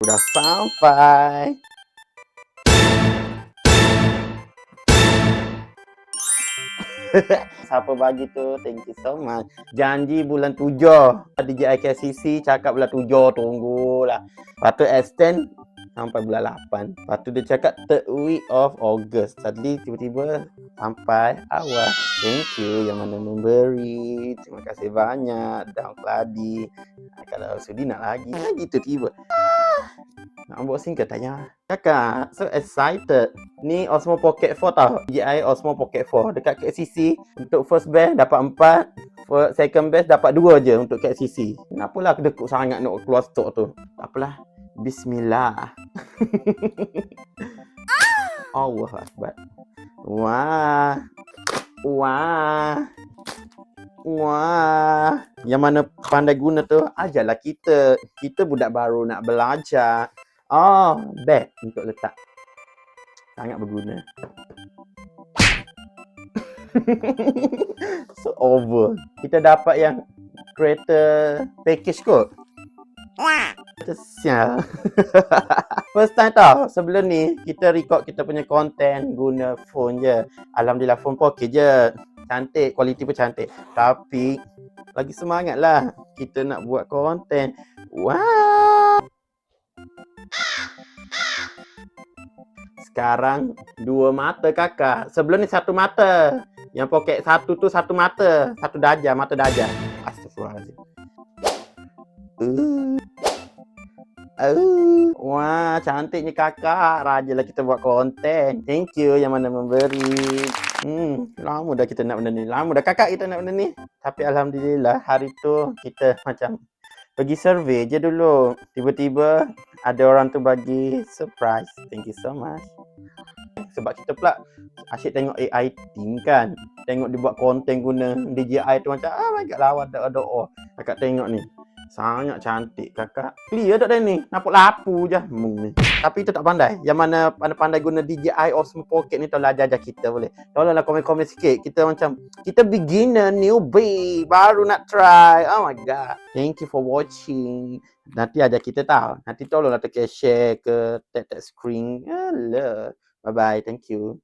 dah sampai. Siapa bagi tu? Thank you so much. Janji bulan 7. DJI KCC cakap bulan 7 tunggulah. Lepas tu extend sampai bulan 8. Lepas tu dia cakap third week of August. Tadi tiba-tiba sampai awal. Thank you yang mana memberi. Terima kasih banyak. Daun keladi. Kalau sudi nak lagi. Gitu tiba. Nak unboxing ke tanya? Kakak, so excited. Ni Osmo Pocket 4 tau. DJI Osmo Pocket 4. Dekat KCC, untuk first batch dapat 4. Second batch dapat 2 je untuk KCC. Kenapalah kedekut sangat nak keluar stok tu? Tak apalah. Bismillah. Allah Akbar. Wah. Wah. Wah. Yang mana pandai guna tu, ajarlah kita. Kita budak baru nak belajar. Oh, bag untuk letak. Sangat berguna. So over. Kita dapat yang creator package kot. Sial. First time tau. Sebelum ni kita record kita punya content guna phone je. Alhamdulillah phone pocket je. Cantik, kualiti pun cantik. Tapi lagi semangat lah kita nak buat content. Wah. Sekarang 2 mata kakak. Sebelum ni 1 mata. Yang poket 1 tu 1 mata. 1 darjah, mata darjah. Astagfirullahaladzim. Wah, cantiknya kakak. Rajalah kita buat konten. Thank you yang mana memberi. Lama dah kita nak benda ni. Lama dah kakak kita nak benda ni. Tapi alhamdulillah hari tu kita macam pergi survey je dulu. Tiba-tiba ada orang tu bagi surprise. Thank you so much. Sebab kita pula asyik tengok AI team kan. Tengok dia buat konten guna DJI tu macam my god lawa doa. Kakak tengok ni. Sangat cantik kakak. Clear tak dah ni? Nampak lapu je. Tapi itu tak pandai. Yang mana pandai-pandai guna DJI Osmo Pocket ni tolong ajar kita boleh. Tolonglah komen-komen sikit. Kita macam kita beginner, newbie, baru nak try. Oh my god. Thank you for watching. Nanti ajar kita tahu. Nanti tolonglah tekan share ke tap screen. Alah. Bye bye. Thank you.